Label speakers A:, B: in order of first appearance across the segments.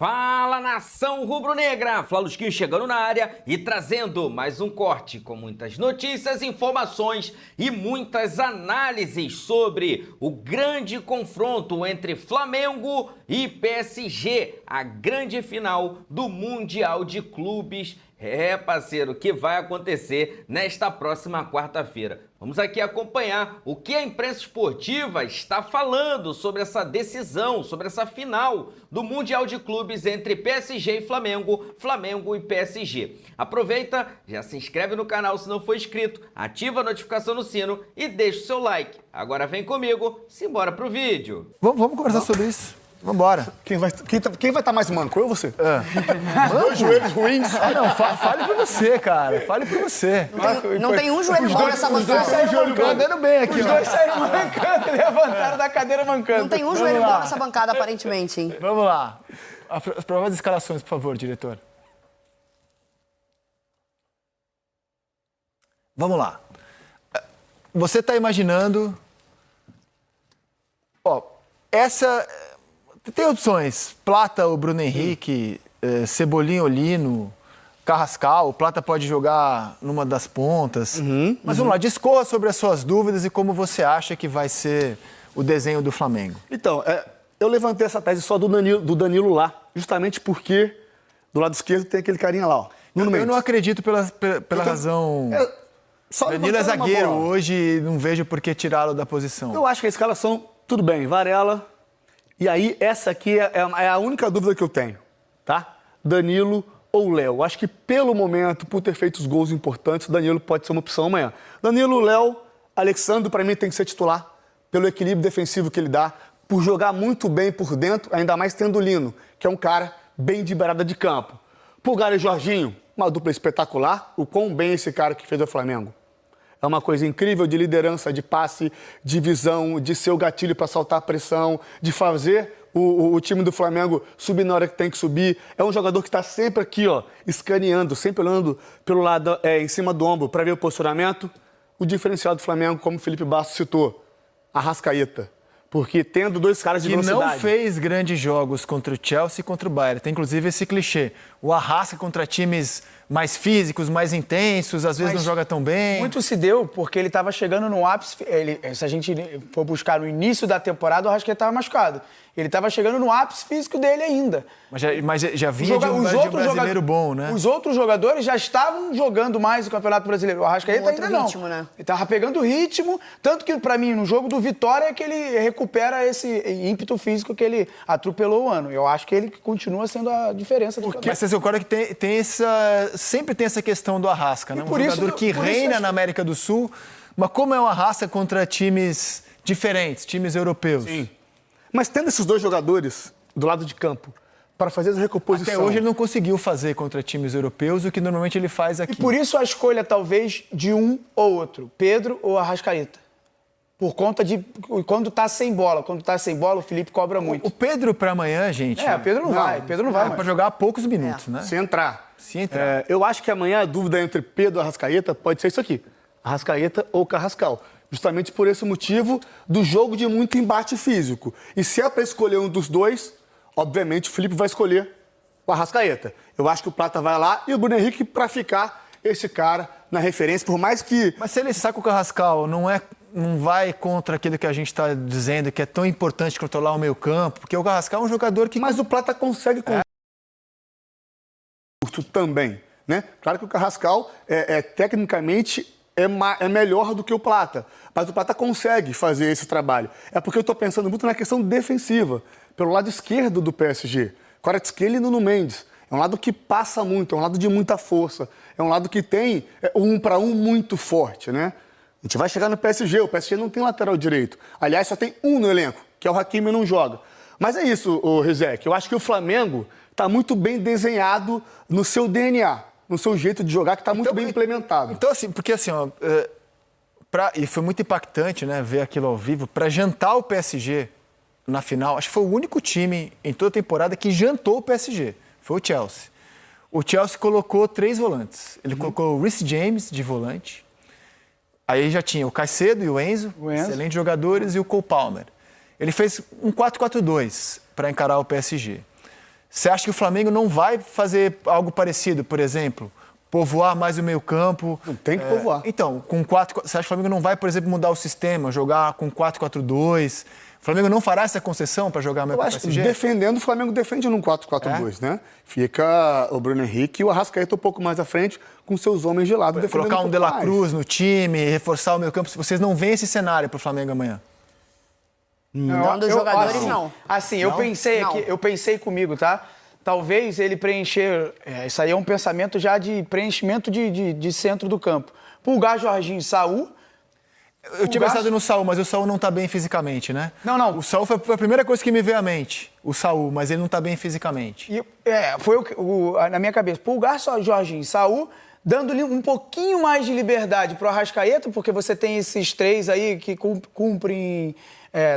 A: Fala, nação rubro-negra! Flalusquinho chegando na área e trazendo mais um corte com muitas notícias, informações e muitas análises sobre o grande confronto entre Flamengo e PSG, a grande final do Mundial de Clubes. Parceiro, que vai acontecer nesta próxima quarta-feira. Vamos aqui acompanhar o que a imprensa esportiva está falando sobre essa decisão, sobre essa final do Mundial de Clubes entre PSG e Flamengo, Flamengo e PSG. Aproveita, já se inscreve no canal se não for inscrito, ativa a notificação no sino e deixa o seu like. Agora vem comigo, simbora pro vídeo.
B: Vamos conversar sobre isso. Vambora.
C: Quem vai estar mais manco, eu ou você? Dois joelhos ruins.
B: Não, fale por você, cara. Fale por você.
D: Não tem um joelho bom nessa bancada.
B: Os dois saíram mancando bem aqui.
E: Os dois saíram mancando, levantaram da cadeira mancando.
D: Não tem um joelho bom nessa bancada, aparentemente, hein?
B: Vamos lá. As prováveis escalações, por favor, diretor. Vamos lá. Você está imaginando... essa... Tem opções. Plata, o Bruno Henrique, Cebolinha, Olino, Carrascal. O Plata pode jogar numa das pontas. Mas vamos lá, discorra sobre as suas dúvidas e como você acha que vai ser o desenho do Flamengo.
C: Então, eu levantei essa tese só do Danilo lá, justamente porque do lado esquerdo tem aquele carinha lá, ó.
B: Eu não acredito pela razão... Danilo é zagueiro hoje e não vejo por que tirá-lo da posição.
C: Eu acho que a escalação, tudo bem, Varela... E aí, essa aqui é a única dúvida que eu tenho, tá? Danilo ou Léo. Acho que, pelo momento, por ter feito os gols importantes, Danilo pode ser uma opção amanhã. Danilo, Léo, Alexandre, para mim, tem que ser titular, pelo equilíbrio defensivo que ele dá, por jogar muito bem por dentro, ainda mais tendo o Lino, que é um cara bem de beirada de campo. Pulgar e Jorginho, uma dupla espetacular, o quão bem esse cara que fez o Flamengo. É uma coisa incrível de liderança, de passe, de visão, de ser o gatilho para saltar a pressão, de fazer o time do Flamengo subir na hora que tem que subir. É um jogador que está sempre aqui, ó, escaneando, sempre olhando pelo lado, em cima do ombro para ver o posicionamento. O diferencial do Flamengo, como o Felipe Bastos citou, Arrascaeta. Porque tendo dois caras de velocidade...
B: Que não fez grandes jogos contra o Chelsea e contra o Bayern. Tem inclusive esse clichê. O Arrasca contra times mais físicos, mais intensos, às vezes não joga tão bem.
E: Muito se deu porque ele estava chegando no ápice. Se a gente for buscar no início da temporada, o Arrascaeta estava machucado. Ele estava chegando no ápice físico dele ainda.
B: Mas já vinha de um brasileiro bom, né?
E: Os outros jogadores já estavam jogando mais o Campeonato Brasileiro. O Arrascaeta ainda não.
D: Ritmo, né?
E: Ele estava pegando ritmo, tanto que, para mim, no jogo do Vitória, é que ele recupera esse ímpeto físico que ele atropelou o ano. Eu acho que ele continua sendo a diferença do
B: Mas você concorda que sempre tem essa questão do Arrasca, né? Um jogador que reina na América do Sul, mas como é um Arrasca contra times diferentes, times europeus?
C: Sim. Mas tendo esses dois jogadores do lado de campo para fazer essa recomposição...
B: Até hoje ele não conseguiu fazer contra times europeus o que normalmente ele faz aqui.
E: E por isso a escolha, talvez, de um ou outro, Pedro ou Arrascaeta. Por conta de quando tá sem bola. Quando tá sem bola, o Felipe cobra muito.
B: O Pedro para amanhã, gente...
E: o Pedro não vai. Pedro não vai.
B: Para jogar poucos minutos, né?
C: Se entrar.
B: Se entrar.
C: Eu acho que amanhã a dúvida entre Pedro e Arrascaeta pode ser isso aqui. Arrascaeta ou Carrascal. Justamente por esse motivo do jogo de muito embate físico. E se é para escolher um dos dois, obviamente o Felipe vai escolher o Arrascaeta. Eu acho que o Plata vai lá e o Bruno Henrique para ficar esse cara na referência, por mais que...
B: Mas se ele saca o Carrascal, não vai contra aquilo que a gente está dizendo, que é tão importante controlar o meio campo, porque o Carrascal é um jogador que...
C: Mas o Plata consegue... também, né? Claro que o Carrascal tecnicamente é melhor do que o Plata, mas o Plata consegue fazer esse trabalho. É porque eu estou pensando muito na questão defensiva, pelo lado esquerdo do PSG. Kvaratskhelia e Nuno Mendes. É um lado que passa muito, é um lado de muita força, é um lado que tem um para um muito forte, né? A gente vai chegar no PSG, o PSG não tem lateral direito. Aliás, só tem um no elenco, que é o Hakimi e não joga. Mas é isso, Rizek, eu acho que o Flamengo está muito bem desenhado no seu DNA, no seu jeito de jogar, que está muito bem implementado.
B: Então, assim, porque assim, e foi muito impactante, né, ver aquilo ao vivo, para jantar o PSG na final, acho que foi o único time em toda a temporada que jantou o PSG, foi o Chelsea. O Chelsea colocou 3 volantes. Ele colocou o Reece James de volante, aí já tinha o Caicedo e o Enzo, excelentes jogadores, e o Cole Palmer. Ele fez um 4-4-2 para encarar o PSG. Você acha que o Flamengo não vai fazer algo parecido, por exemplo? Povoar mais o meio-campo?
C: Não tem que povoar.
B: Então, com 4... Você acha que o Flamengo não vai, por exemplo, mudar o sistema, jogar com 4-4-2? O Flamengo não fará essa concessão para jogar meio
C: Eu
B: com o
C: acho que
B: PSG?
C: defendendo, o Flamengo defende num 4-4-2, né? Fica o Bruno Henrique e o Arrascaeta um pouco mais à frente, com seus homens de lado defendendo
B: Colocar um De La
C: pouco
B: Cruz no time, reforçar o meio-campo. Vocês não veem esse cenário para o Flamengo amanhã?
D: Não, dos jogadores, não.
E: Assim, eu pensei aqui, eu pensei comigo, tá? Talvez ele preencher. Isso aí é um pensamento já de preenchimento de centro do campo. Pulgar, Jorginho e Saul.
B: Eu tinha pensado no Saul, mas o Saul não está bem fisicamente, né?
E: Não.
B: O Saul foi a primeira coisa que me veio à mente. O Saul, mas ele não está bem fisicamente.
E: Foi na minha cabeça. Pulgar, Jorginho e Saul, dando-lhe um pouquinho mais de liberdade pro Arrascaeta, porque você tem esses três aí que cumprem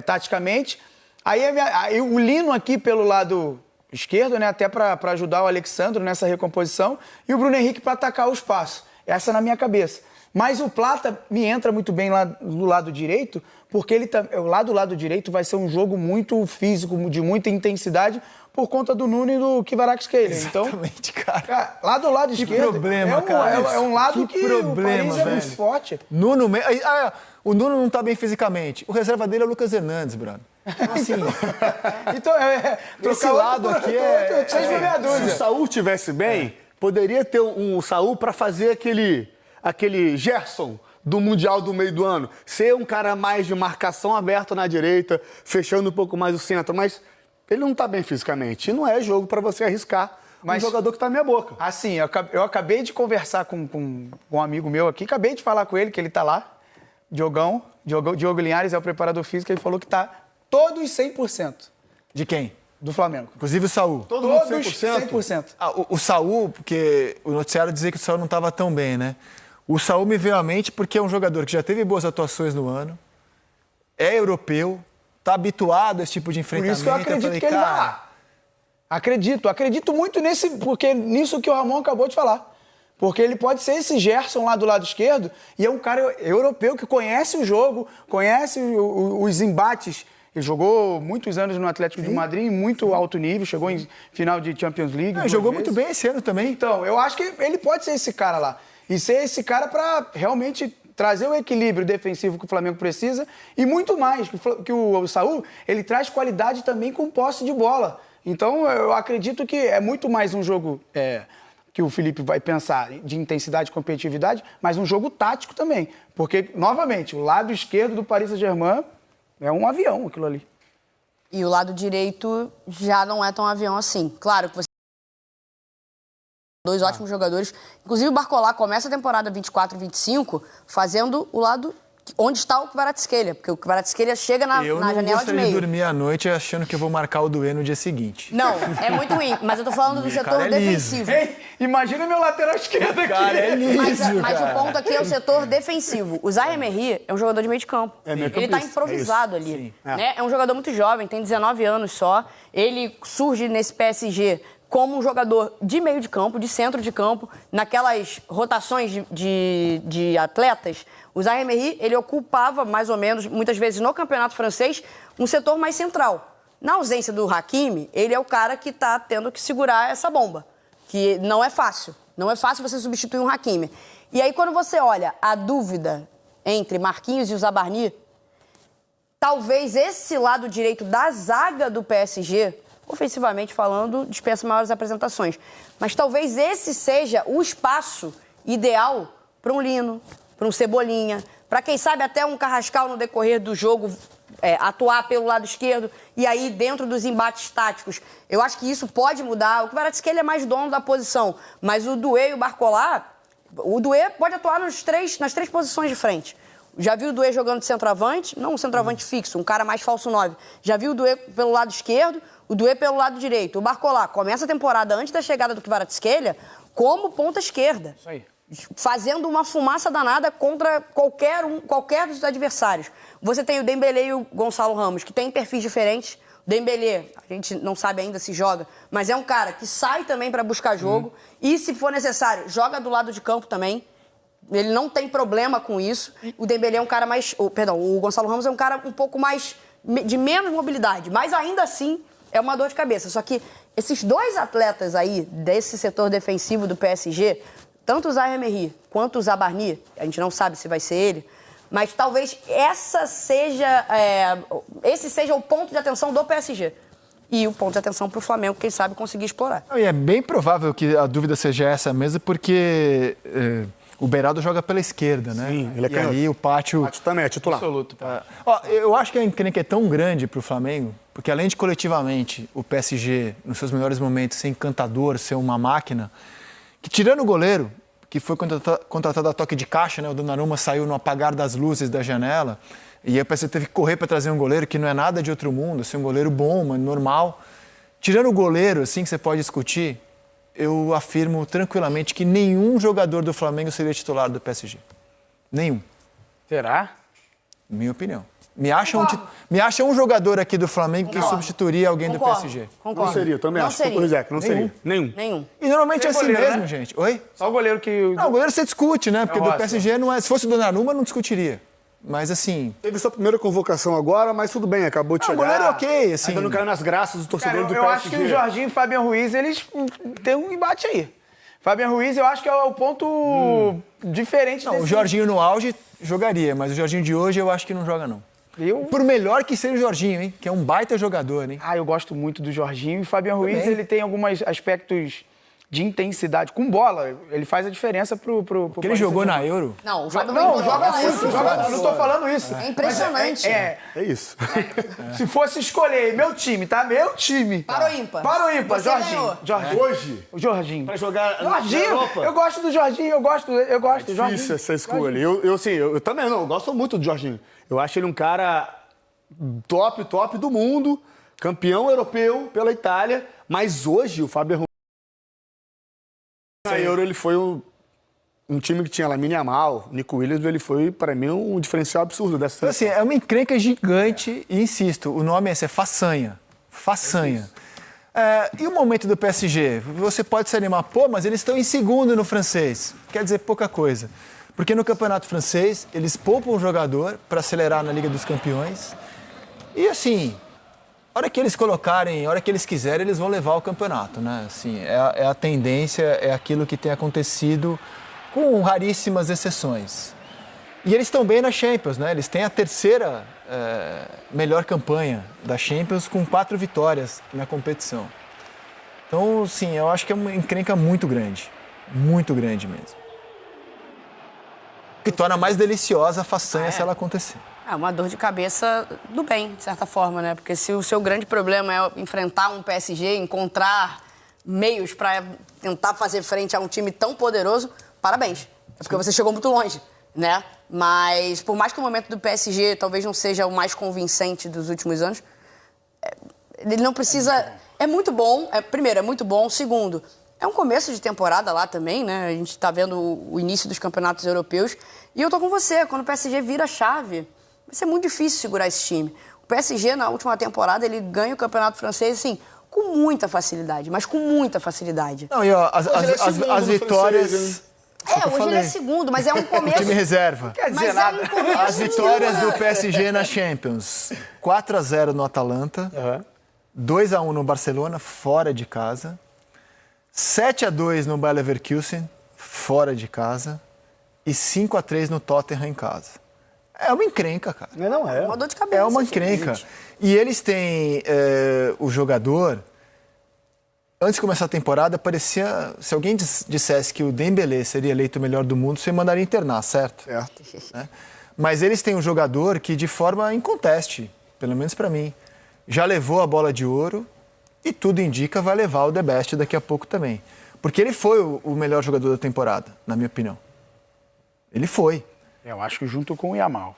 E: taticamente. Aí o Lino aqui pelo lado esquerdo, né? Até para ajudar o Alexandro nessa recomposição. E o Bruno Henrique para atacar o espaço. Essa na minha cabeça. Mas o Plata me entra muito bem lá do lado direito, porque lá do lado direito vai ser um jogo muito físico, de muita intensidade, por conta do Nuno e do Kvaratskhelia.
B: Exatamente,
E: então,
B: cara.
E: Lá do lado esquerdo
B: problema, cara.
E: É um lado que
B: problema,
E: o Paris é
B: velho.
E: muito forte.
B: Nuno, o Nuno não está bem fisicamente. O reserva dele é o Lucas Hernandes, brother. Então, assim,
E: Então,
B: esse lado aqui
C: Se o Saul tivesse bem, poderia ter um Saul para fazer aquele Gerson do Mundial do meio do ano. Ser um cara mais de marcação aberta na direita, fechando um pouco mais o centro, mas ele não tá bem fisicamente. E não é jogo para você arriscar um jogador que tá na minha boca.
E: Assim, eu acabei de conversar com um amigo meu aqui, acabei de falar com ele, que ele tá lá, Diogo Linhares é o preparador físico, ele falou que tá todos 100%.
B: De quem?
E: Do Flamengo.
B: Inclusive o Saul.
E: Todos 100%.
B: O Saul, porque o noticiário dizia que o Saul não estava tão bem, né? O Saul me veio à mente porque é um jogador que já teve boas atuações no ano, é europeu, está habituado a esse tipo de
E: Por
B: enfrentamento.
E: isso que eu acredito que ele vai lá. Acredito muito nisso que o Ramon acabou de falar. Porque ele pode ser esse Gerson lá do lado esquerdo e é um cara europeu que conhece o jogo, conhece os embates. Ele jogou muitos anos no Atlético de Madrid, em muito alto nível, chegou em final de Champions League.
B: Jogou muito bem esse ano também.
E: Então, eu acho que ele pode ser esse cara lá. E ser esse cara para realmente trazer o equilíbrio defensivo que o Flamengo precisa e muito mais, que o Saul, ele traz qualidade também com posse de bola. Então, eu acredito que é muito mais um jogo que o Felipe vai pensar de intensidade e competitividade, mas um jogo tático também. Porque, novamente, o lado esquerdo do Paris Saint-Germain é um avião, aquilo ali.
D: E o lado direito já não é tão avião assim. Claro que você dois ótimos jogadores. Inclusive o Barcola começa a temporada 24-25 fazendo o lado onde está o Kvaratskhelia, porque o Kvaratskhelia chega na janela de meio.
B: Eu não gostaria de dormir à noite achando que eu vou marcar o Duê no dia seguinte.
D: Não, é muito ruim, mas eu tô falando do setor defensivo.
E: Ei, imagina meu lateral esquerdo aqui.
B: Cara, é liso,
D: Mas o ponto aqui é o setor defensivo. O Zaire Emery é um jogador de meio de campo. Ele tá improvisado ali. Né? É um jogador muito jovem, tem 19 anos só. Ele surge nesse PSG como um jogador de meio de campo, de centro de campo, naquelas rotações de atletas. O Zaire Emery, ele ocupava, mais ou menos, muitas vezes no campeonato francês, um setor mais central. Na ausência do Hakimi, ele é o cara que está tendo que segurar essa bomba, que não é fácil. Não é fácil você substituir um Hakimi. E aí, quando você olha a dúvida entre Marquinhos e o Zabarni, talvez esse lado direito da zaga do PSG, ofensivamente falando, dispensa maiores apresentações. Mas talvez esse seja o espaço ideal para um Lino, para um Cebolinha, para quem sabe até um Carrascal no decorrer do jogo atuar pelo lado esquerdo e aí dentro dos embates táticos. Eu acho que isso pode mudar. O Kvaratskhelia é mais dono da posição, mas o Duê e o Barcola, o Duê pode atuar nas três posições de frente. Já viu o Duê jogando de centroavante? Não um centroavante fixo, um cara mais falso 9. Já viu o Duê pelo lado esquerdo, o Duê pelo lado direito. O Barcola começa a temporada antes da chegada do Kvaratskhelia como ponta esquerda. Isso aí. Fazendo uma fumaça danada contra qualquer dos adversários. Você tem o Dembélé e o Gonçalo Ramos, que têm perfis diferentes. O Dembélé, a gente não sabe ainda se joga, mas é um cara que sai também para buscar jogo e, se for necessário, joga do lado de campo também. Ele não tem problema com isso. O Dembélé é um cara mais... o Gonçalo Ramos é um cara um pouco mais... de menos mobilidade, mas ainda assim é uma dor de cabeça. Só que esses dois atletas aí, desse setor defensivo do PSG, tanto o Zaire Emery quanto o Zabarni, a gente não sabe se vai ser ele, mas talvez esse seja o ponto de atenção do PSG. E o ponto de atenção para o Flamengo, quem sabe, conseguir explorar.
B: E é bem provável que a dúvida seja essa mesmo, porque o Beraldo joga pela esquerda, né?
C: Sim, ele é
B: e aí o Pátio...
C: O Pátio também é titular.
E: Absoluto.
B: Eu acho que a encrenca é tão grande para o Flamengo, porque além de coletivamente o PSG, nos seus melhores momentos, ser encantador, ser uma máquina, que tirando o goleiro, que foi contratado a toque de caixa, né? O Donnarumma saiu no apagar das luzes da janela, e aí o PSG teve que correr para trazer um goleiro que não é nada de outro mundo, assim, um goleiro bom, mas normal. Tirando o goleiro, assim, que você pode discutir, eu afirmo tranquilamente que nenhum jogador do Flamengo seria titular do PSG. Nenhum.
E: Será?
B: Minha opinião. Me acha um jogador aqui do Flamengo que substituiria alguém do PSG.
C: Não seria, também
D: não
C: acho.
D: Seria.
C: Não seria. Nenhum.
B: E normalmente é assim
E: goleiro,
B: mesmo,
E: né?
B: gente. Oi?
E: Só o goleiro que...
B: Não, o goleiro você discute, né? Porque do
E: Nossa.
B: PSG não é... Se fosse o Donnarumma, não discutiria. Mas assim...
C: Teve sua primeira convocação agora, mas tudo bem, acabou de
B: Não, o
C: chegar.
B: goleiro é ok, assim.
C: Ainda não caiu nas graças do torcedor
E: Cara,
C: do
E: eu
C: PSG.
E: acho que o Jorginho e o Fabian Ruiz, eles têm um embate aí. Fabian Ruiz, eu acho que é o ponto diferente
B: Não,
E: desse...
B: o Jorginho no auge jogaria, mas o Jorginho de hoje eu acho que não joga, não. Por melhor que seja o Jorginho, hein? Que é um baita jogador, hein?
E: Eu gosto muito do Jorginho. E o Fabian Ruiz, ele tem alguns aspectos de intensidade. Com bola, ele faz a diferença pro
B: Porque ele jogou na Euro.
D: Não, o Fábio
E: Não, joga muito. Eu não tô falando isso.
D: É impressionante.
C: É isso.
E: Se fosse escolher meu time, tá? Meu time.
D: Para o ímpar.
E: Para o ímpar,
D: Você
E: Jorginho.
D: ganhou.
C: Hoje,
E: O Jorginho.
C: pra jogar
E: Jorginho,
C: na Europa.
E: eu gosto do Jorginho, eu gosto do
C: Difícil
E: Jorginho.
C: essa escolha. Eu também não, eu gosto muito do Jorginho. Eu acho ele um cara top do mundo, campeão europeu pela Itália, mas hoje o Fábio Ruiz na Euro ele foi um time que tinha Lamine Yamal, Nico Williams, ele foi, para mim, um diferencial absurdo dessa
B: Então, assim, é uma encrenca gigante e, insisto, o nome é façanha. Façanha. E o momento do PSG? Você pode se animar, mas eles estão em segundo no francês. Quer dizer pouca coisa. Porque no campeonato francês, eles poupam um jogador para acelerar na Liga dos Campeões. E, assim, a hora que eles colocarem, a hora que eles quiserem, eles vão levar o campeonato, né? Assim, é a tendência, é aquilo que tem acontecido com raríssimas exceções. E eles estão bem na Champions, né? Eles têm a terceira melhor campanha da Champions com 4 vitórias na competição. Então, sim, eu acho que é uma encrenca muito grande mesmo. Que torna mais deliciosa a façanha se ela acontecer.
D: É uma dor de cabeça do bem, de certa forma, né? Porque se o seu grande problema é enfrentar um PSG, encontrar meios para tentar fazer frente a um time tão poderoso, parabéns. É porque você chegou muito longe, né? Mas, por mais que o momento do PSG talvez não seja o mais convincente dos últimos anos, ele não precisa... É muito bom. Primeiro, é muito bom. Segundo, é um começo de temporada lá também, né? A gente está vendo o início dos campeonatos europeus. E eu tô com você. Quando o PSG vira a chave, vai ser muito difícil segurar esse time. O PSG, na última temporada, ele ganha o campeonato francês, assim, com muita facilidade. Mas com muita facilidade.
B: Não, e ó, as vitórias...
D: Hoje ele é segundo, mas é um começo...
B: Time reserva.
E: Quer dizer
D: Mas
E: nada.
D: é um começo
B: As vitórias
D: de...
B: do PSG na Champions. 4-0 no Atalanta. 2-1 no Barcelona, fora de casa. 7-2 no Bayer Leverkusen, fora de casa. E 5-3 no Tottenham em casa. É uma encrenca, cara.
C: Não é.
D: Uma dor de cabeça.
B: É uma encrenca. E eles têm o jogador... Antes de começar a temporada, parecia... Se alguém dissesse que o Dembélé seria eleito o melhor do mundo, você mandaria internar, certo?
C: Certo.
B: Né? Mas eles têm um jogador que, de forma inconteste, pelo menos para mim, já levou a bola de ouro e tudo indica vai levar o The Best daqui a pouco também. Porque ele foi o melhor jogador da temporada, na minha opinião. Ele foi.
E: Eu acho que junto com o Yamal.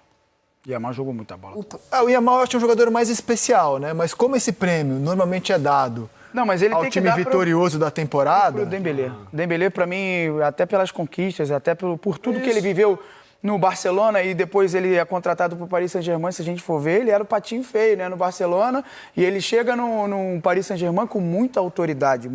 E: O Yamal jogou muita bola.
B: O Yamal eu acho um jogador mais especial, né? Mas como esse prêmio normalmente é dado
E: Mas ele
B: ao
E: tem que
B: time
E: dar
B: vitorioso da temporada...
E: Pro Dembélé. Dembélé, pra mim, até pelas conquistas, até por tudo que ele viveu no Barcelona e depois ele é contratado pro Paris Saint-Germain, se a gente for ver, ele era o patinho feio, né, no Barcelona, e ele chega no Paris Saint-Germain com muita autoridade,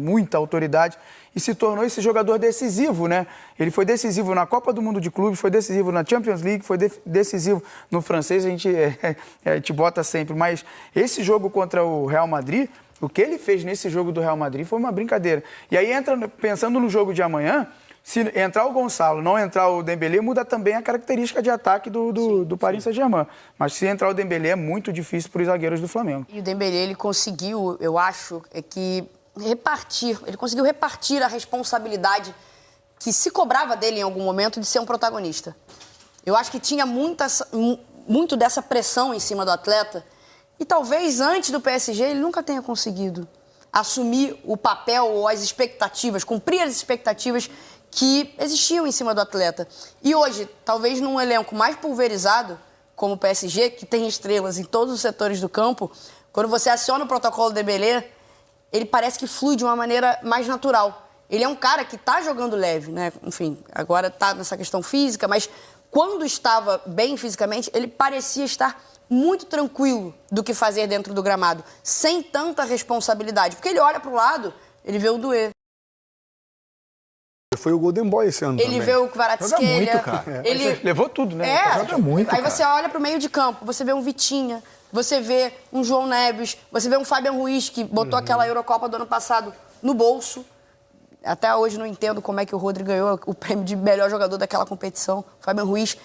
E: e se tornou esse jogador decisivo, né? Ele foi decisivo na Copa do Mundo de Clubes, foi decisivo na Champions League, foi decisivo no francês, a gente bota sempre, mas esse jogo contra o Real Madrid, O que ele fez nesse jogo do Real Madrid foi uma brincadeira. E aí, pensando no jogo de amanhã, se entrar o Gonçalo, não entrar o Dembélé, muda também a característica de ataque do Paris Saint-Germain. Mas se entrar o Dembélé, é muito difícil para os zagueiros do Flamengo.
D: E o Dembélé, ele conseguiu, eu acho, ele conseguiu repartir a responsabilidade que se cobrava dele em algum momento de ser um protagonista. Eu acho que tinha muito dessa pressão em cima do atleta e talvez antes do PSG ele nunca tenha conseguido assumir o papel ou as expectativas, cumprir as expectativas que existiam em cima do atleta. E hoje, talvez num elenco mais pulverizado, como o PSG, que tem estrelas em todos os setores do campo, quando você aciona o protocolo Dembélé, ele parece que flui de uma maneira mais natural. Ele é um cara que está jogando leve, né? Enfim, agora está nessa questão física, mas quando estava bem fisicamente, ele parecia estar muito tranquilo do que fazer dentro do gramado, sem tanta responsabilidade. Porque ele olha para o lado, ele vê o Doué.
C: Foi o Golden Boy esse ano também.
D: Ele vê o Kvaratskhelia.
B: Joga muito, cara.
E: Ele levou tudo, né?
B: Joga muito,
D: Aí
B: cara.
D: você olha para o meio de campo, você vê um Vitinha, você vê um João Neves, você vê um Fabian Ruiz, que botou aquela Eurocopa do ano passado no bolso. Até hoje não entendo como é que o Rodri ganhou o prêmio de melhor jogador daquela competição. O Fabian Ruiz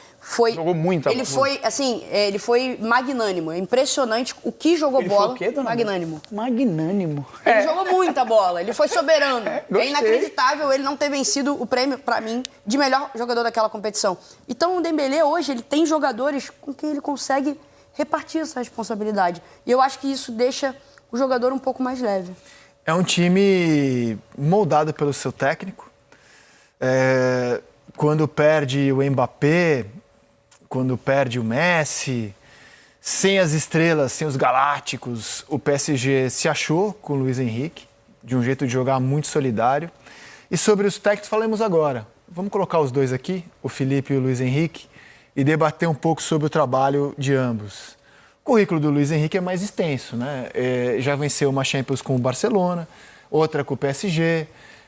E: jogou muito.
D: Ele foi magnânimo. É impressionante o que jogou
E: ele
D: bola.
E: Foi o quê, dona
D: magnânimo.
E: Magnânimo.
D: Ele jogou muita bola. Ele foi soberano. É
E: gostei.
D: inacreditável ele não ter vencido o prêmio, pra mim, de melhor jogador daquela competição. Então o Dembélé hoje ele tem jogadores com quem ele consegue repartir essa responsabilidade. E eu acho que isso deixa o jogador um pouco mais leve.
B: É um time moldado pelo seu técnico. Quando perde o Mbappé, quando perde o Messi, sem as estrelas, sem os galácticos, o PSG se achou com o Luiz Henrique, de um jeito de jogar muito solidário. E sobre os técnicos falamos agora. Vamos colocar os dois aqui, o Felipe e o Luiz Henrique, e debater um pouco sobre o trabalho de ambos. O currículo do Luiz Henrique é mais extenso, né? Já venceu uma Champions com o Barcelona, outra com o PSG,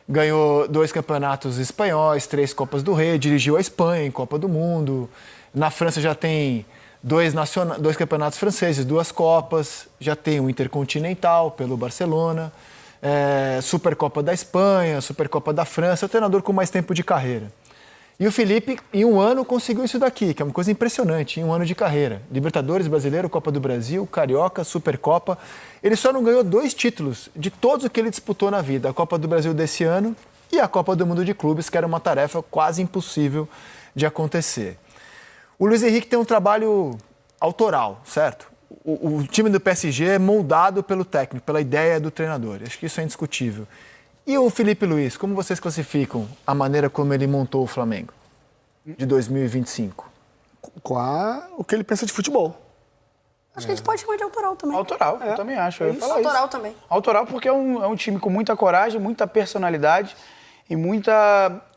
B: ganhou 2 campeonatos espanhóis, 3 Copas do Rei, dirigiu a Espanha em Copa do Mundo. Na França já tem 2 campeonatos franceses, 2 Copas, já tem um Intercontinental pelo Barcelona, Supercopa da Espanha, Supercopa da França, é o treinador com mais tempo de carreira. E o Felipe, em um ano, conseguiu isso daqui, que é uma coisa impressionante, em um ano de carreira. Libertadores, Brasileiro, Copa do Brasil, Carioca, Supercopa. Ele só não ganhou 2 títulos de todos o que ele disputou na vida. A Copa do Brasil desse ano e a Copa do Mundo de Clubes, que era uma tarefa quase impossível de acontecer. O Luiz Henrique tem um trabalho autoral, certo? O time do PSG é moldado pelo técnico, pela ideia do treinador. Acho que isso é indiscutível. E o Felipe Luiz, como vocês classificam a maneira como ele montou o Flamengo de 2025?
C: Com o que ele pensa de futebol.
D: Acho que a gente pode chamar de autoral também.
E: Autoral, eu também acho. Eu ia falar
D: Autoral
E: isso.
D: também.
E: Autoral porque é um time com muita coragem, muita personalidade e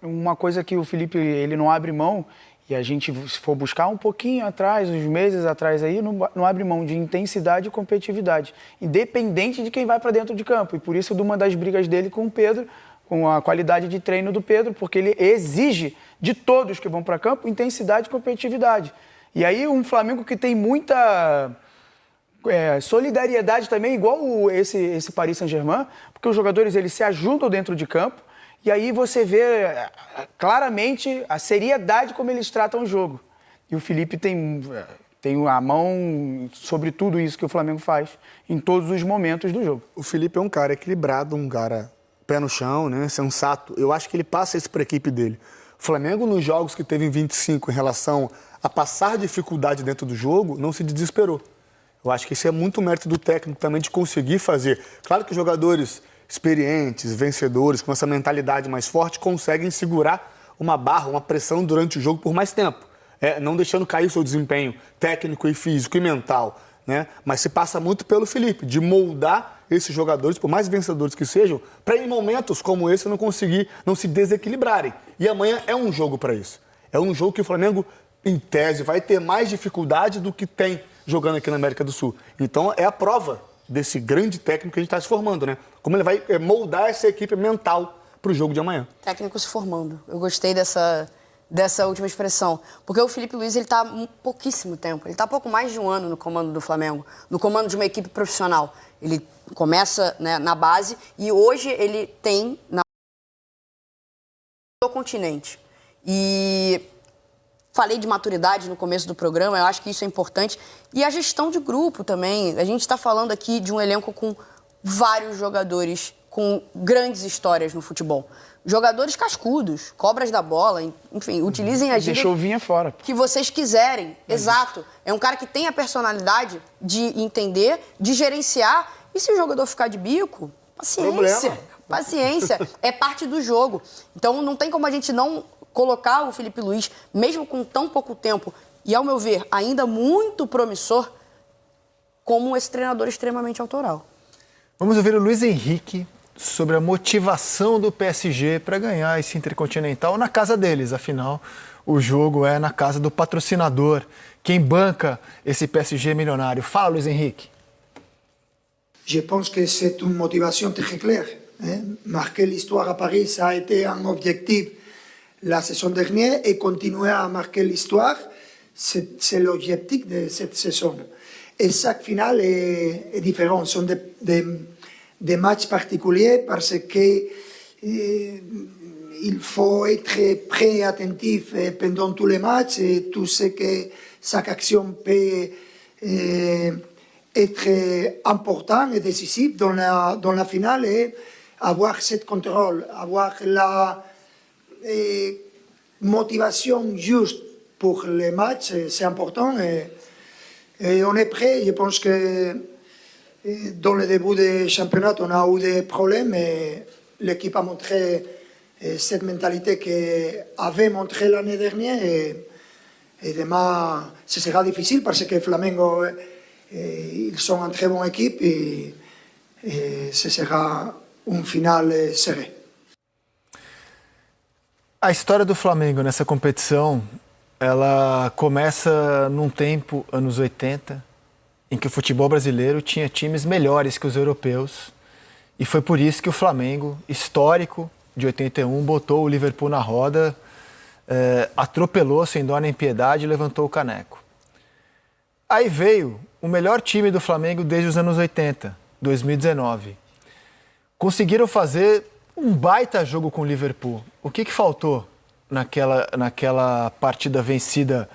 E: uma coisa que o Felipe ele não abre mão. E a gente, se for buscar um pouquinho atrás, uns meses atrás aí, não abre mão de intensidade e competitividade, independente de quem vai para dentro de campo. E por isso, de uma das brigas dele com o Pedro, com a qualidade de treino do Pedro, porque ele exige de todos que vão para campo intensidade e competitividade. E aí, um Flamengo que tem muita solidariedade também, igual esse Paris Saint-Germain, porque os jogadores eles se ajudam dentro de campo. E aí você vê claramente a seriedade como eles tratam o jogo. E o Felipe tem a mão sobre tudo isso que o Flamengo faz em todos os momentos do jogo.
C: O Felipe é um cara equilibrado, um cara pé no chão, né, sensato. Eu acho que ele passa isso para a equipe dele. O Flamengo, nos jogos que teve em 25 em relação a passar dificuldade dentro do jogo, não se desesperou. Eu acho que isso é muito mérito do técnico também de conseguir fazer. Claro que os jogadores experientes, vencedores, com essa mentalidade mais forte, conseguem segurar uma barra, uma pressão durante o jogo por mais tempo, não deixando cair o seu desempenho técnico e físico e mental, né? Mas se passa muito pelo Felipe, de moldar esses jogadores, por mais vencedores que sejam, para em momentos como esse não se desequilibrarem. E amanhã é um jogo para isso. É um jogo que o Flamengo, em tese, vai ter mais dificuldade do que tem jogando aqui na América do Sul. Então é a prova desse grande técnico que a gente está se formando, né? Como ele vai moldar essa equipe mental para o jogo de amanhã.
D: Técnico se formando. Eu gostei dessa dessa última expressão. Porque o Felipe Luiz, ele está há pouquíssimo tempo. Ele está há pouco mais de um ano no comando do Flamengo, no comando de uma equipe profissional. Ele começa, né, na base e hoje ele tem no continente. E falei de maturidade no começo do programa, eu acho que isso é importante. E a gestão de grupo também. A gente está falando aqui de um elenco com vários jogadores com grandes histórias no futebol. Jogadores cascudos, cobras da bola, enfim, utilizem a gíria
E: Deixou o Vinha fora.
D: que vocês quiserem. Exato. É um cara que tem a personalidade de entender, de gerenciar. E se o jogador ficar de bico, paciência.
C: Problema.
D: Paciência. É parte do jogo. Então não tem como a gente não colocar o Felipe Luiz, mesmo com tão pouco tempo, e ao meu ver, ainda muito promissor, como esse treinador extremamente autoral.
B: Vamos ouvir o Luiz Henrique sobre a motivação do PSG para ganhar esse Intercontinental na casa deles. Afinal, o jogo é na casa do patrocinador. Quem banca esse PSG milionário? Fala, Luiz Henrique.
F: Je pense que c'est une motivation très claire. Marquer l'histoire à Paris, ça a été un objectif la saison dernière et continuer à marquer l'histoire, c'est l'objectif de cette saison. Et chaque finale est différent. Ce sont des matchs particuliers parce que il faut être prêt et attentif pendant tous les matchs et tout ce que chaque action peut être important et décisif dans la finale et avoir ce contrôle, avoir la motivation juste pour les matchs, c'est important et on est prêt. Je pense que dans le début du championnat, on a eu des problèmes et l'équipe a montré cette mentalité qu'avait montré l'année dernière et demain, ce sera difficile parce que Flamengo, ils sont une très bonne équipe et ce sera une finale serrée.
B: A história do Flamengo nessa competição, ela começa num tempo, anos 80, em que o futebol brasileiro tinha times melhores que os europeus. E foi por isso que o Flamengo, histórico de 81, botou o Liverpool na roda, atropelou sem dó nem piedade e levantou o caneco. Aí veio o melhor time do Flamengo desde os anos 80, 2019. Conseguiram fazer um baita jogo com o Liverpool. O que faltou naquela partida vencida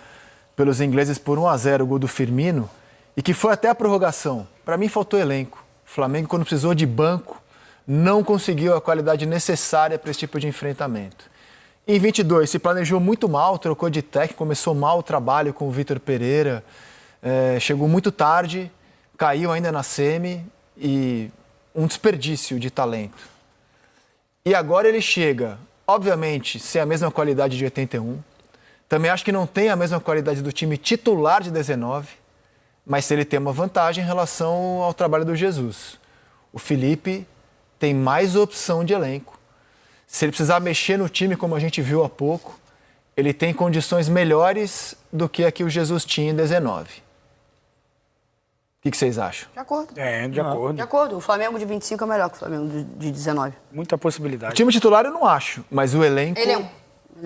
B: pelos ingleses por 1-0, o gol do Firmino, e que foi até a prorrogação? Para mim faltou elenco. O Flamengo, quando precisou de banco, não conseguiu a qualidade necessária para esse tipo de enfrentamento. Em 22, se planejou muito mal, trocou de técnico, começou mal o trabalho com o Vitor Pereira, chegou muito tarde, caiu ainda na semi e um desperdício de talento. E agora ele chega, obviamente, sem a mesma qualidade de 81. Também acho que não tem a mesma qualidade do time titular de 19, mas ele tem uma vantagem em relação ao trabalho do Jesus. O Felipe tem mais opção de elenco. Se ele precisar mexer no time, como a gente viu há pouco, ele tem condições melhores do que a que o Jesus tinha em 19. O que vocês acham?
D: De acordo.
E: De acordo.
D: De acordo. O Flamengo de 25 é melhor que o Flamengo de 19.
E: Muita possibilidade.
B: O time titular eu não acho, mas o elenco...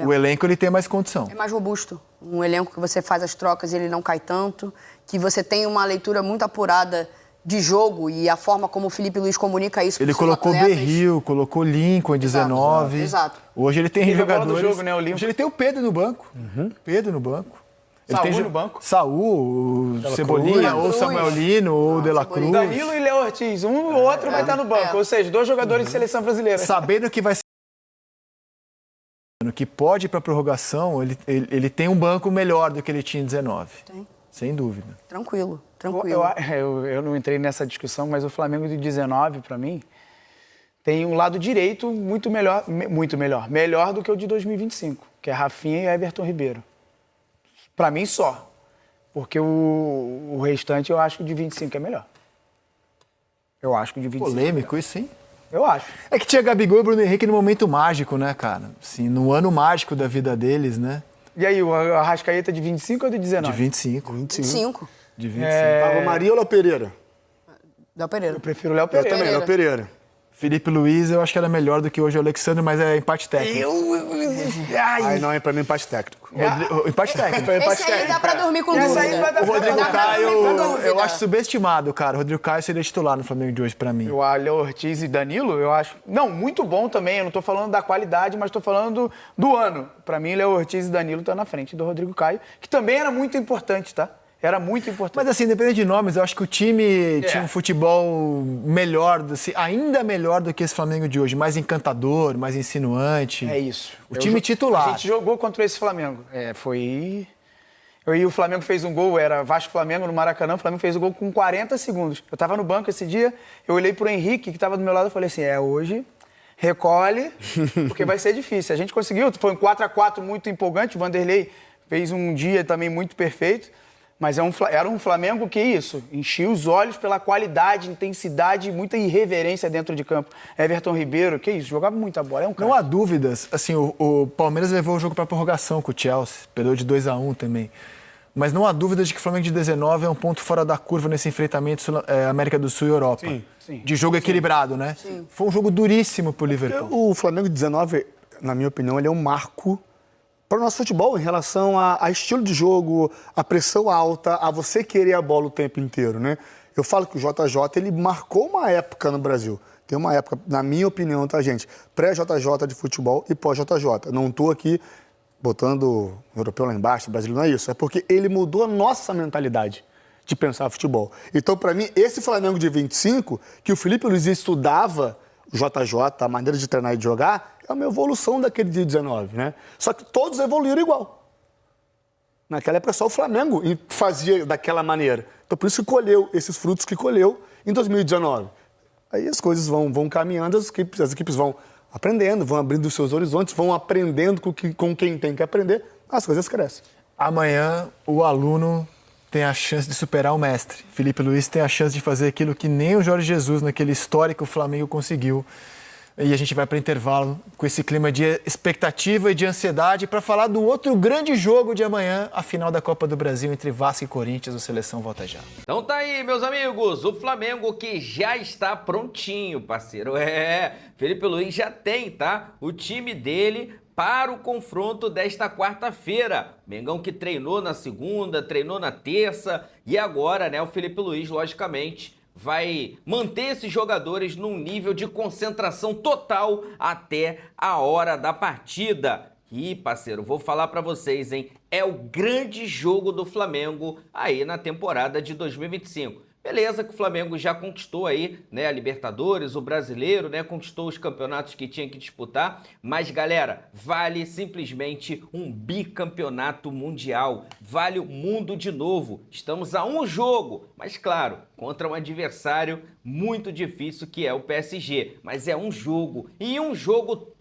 B: O elenco ele tem mais condição.
D: É mais robusto. Um elenco que você faz as trocas e ele não cai tanto, que você tem uma leitura muito apurada de jogo e a forma como o Felipe Luiz comunica isso.
B: Ele colocou Berril, colocou Lincoln em 19.
D: Exato.
B: Hoje ele tem jogadores.
E: Do jogo, né, o Lincoln.
B: Hoje ele tem o Pedro no banco. Pedro no banco.
E: Saúl no banco.
B: Saúl, Cebolinha, ou Samuel Lino, ou De La Cruz.
E: Danilo e Léo Ortiz. Um ou outro vai estar no banco. Ou seja, 2 jogadores de seleção brasileira.
B: Sabendo que vai ser que pode ir para a prorrogação, ele tem um banco melhor do que ele tinha em 19.
D: Tem.
B: Sem dúvida.
D: Tranquilo.
E: Eu não entrei nessa discussão, mas o Flamengo de 19, para mim, tem um lado direito muito melhor do que o de 2025, que é Rafinha e Everton Ribeiro. Para mim só, porque o restante eu acho que o de 25 é melhor. Eu acho que o de 25
B: polêmico isso, hein?
E: Eu acho.
B: É que tinha Gabigol e Bruno Henrique no momento mágico, né, cara? Assim, no ano mágico da vida deles, né?
E: E aí, o Arrascaeta de 25 ou de 19?
B: De 25.
D: 25.
B: De 25.
C: Pablo Maria ou Léo Pereira?
D: Léo Pereira.
E: Eu prefiro o Léo Pereira.
C: Eu também, Léo Pereira.
B: Felipe Luiz, eu acho que era melhor do que hoje o Alexandre, mas é empate técnico.
C: Ai, não, é pra mim empate técnico.
B: Empate técnico.
D: Esse aí dá pra dormir com dúvida.
B: O Rodrigo
D: Dá pra
B: Caio,
D: dormir com dúvida.
B: eu acho subestimado, cara. O Rodrigo Caio seria titular no Flamengo de hoje pra mim.
E: O Léo Ortiz e Danilo, eu acho... Não, muito bom também. Eu não tô falando da qualidade, mas tô falando do ano. Pra mim, Léo Ortiz e Danilo estão na frente do Rodrigo Caio, que também era muito importante, tá? Era muito importante.
B: Mas assim, independente de nomes, eu acho que o time tinha um futebol melhor, assim, ainda melhor do que esse Flamengo de hoje. Mais encantador, mais insinuante.
E: É isso.
B: O time titular.
E: A gente jogou contra esse Flamengo. Foi... E o Flamengo fez um gol, era Vasco-Flamengo no Maracanã, o Flamengo fez o gol com 40 segundos. Eu tava no banco esse dia, eu olhei pro Henrique, que tava do meu lado, e falei assim, hoje... Recolhe, porque vai ser difícil. A gente conseguiu, foi um 4-4 muito empolgante, o Vanderlei fez um dia também muito perfeito. Mas era um Flamengo que isso, enchia os olhos pela qualidade, intensidade e muita irreverência dentro de campo. Everton Ribeiro, que isso, jogava muita bola, é um cara.
B: Não há dúvidas, assim, o Palmeiras levou o jogo para prorrogação com o Chelsea, perdeu de 2-1 também. Mas não há dúvidas de que o Flamengo de 19 é um ponto fora da curva nesse enfrentamento América do Sul e Europa.
E: Sim.
B: De jogo equilibrado, né?
D: Sim.
B: Foi um jogo duríssimo pro Liverpool.
C: O Flamengo de 19, na minha opinião, ele é um marco para o nosso futebol em relação a estilo de jogo, a pressão alta, a você querer a bola o tempo inteiro, né? Eu falo que o JJ, ele marcou uma época no Brasil. Tem uma época, na minha opinião, tá, gente? Pré-JJ de futebol e pós-JJ. Não estou aqui botando o europeu lá embaixo, o brasileiro, não é isso. É porque ele mudou a nossa mentalidade de pensar futebol. Então, para mim, esse Flamengo de 25, que o Felipe Luiz estudava o JJ, a maneira de treinar e de jogar, é uma evolução daquele de 19, né? Só que todos evoluíram igual. Naquela época só o Flamengo fazia daquela maneira. Então por isso que colheu esses frutos que colheu em 2019. Aí as coisas vão caminhando, as equipes vão aprendendo, vão abrindo os seus horizontes, vão aprendendo com quem tem que aprender, as coisas crescem.
B: Amanhã o aluno tem a chance de superar o mestre. Felipe Luiz tem a chance de fazer aquilo que nem o Jorge Jesus, naquele histórico Flamengo, conseguiu. E a gente vai para o intervalo com esse clima de expectativa e de ansiedade para falar do outro grande jogo de amanhã, a final da Copa do Brasil entre Vasco e Corinthians, o Seleção volta já.
A: Então tá aí, meus amigos, o Flamengo que já está prontinho, parceiro. Felipe Luiz já tem, tá? O time dele para o confronto desta quarta-feira. Mengão que treinou na segunda, treinou na terça e agora, né, o Felipe Luiz, logicamente, vai manter esses jogadores num nível de concentração total até a hora da partida. E, parceiro, vou falar pra vocês, hein? É o grande jogo do Flamengo aí na temporada de 2025. Beleza que o Flamengo já conquistou aí, né, a Libertadores, o Brasileiro, né, conquistou os campeonatos que tinha que disputar, mas, galera, vale simplesmente um bicampeonato mundial, vale o mundo de novo. Estamos a um jogo, mas, claro, contra um adversário muito difícil que é o PSG, mas é um jogo, e um jogo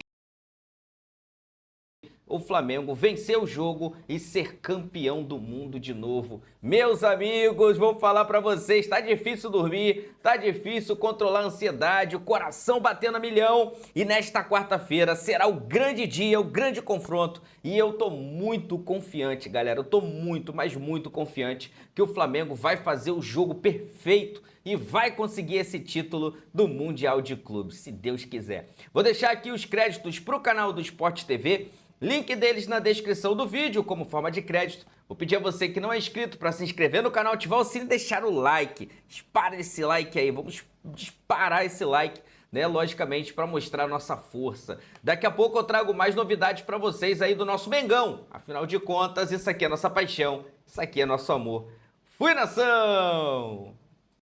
A: o Flamengo vencer o jogo e ser campeão do mundo de novo. Meus amigos, vou falar pra vocês, tá difícil dormir, tá difícil controlar a ansiedade, o coração batendo a milhão. E nesta quarta-feira será o grande dia, o grande confronto. E eu tô muito confiante, galera, eu tô muito, mas muito confiante que o Flamengo vai fazer o jogo perfeito e vai conseguir esse título do Mundial de Clubes, se Deus quiser. Vou deixar aqui os créditos pro canal do Sport TV, link deles na descrição do vídeo como forma de crédito. Vou pedir a você que não é inscrito para se inscrever no canal, ativar o sino e deixar o like. Dispara esse like aí, vamos disparar esse like, né? Logicamente para mostrar a nossa força. Daqui a pouco eu trago mais novidades para vocês aí do nosso Mengão. Afinal de contas, isso aqui é nossa paixão, isso aqui é nosso amor. Fui, nação!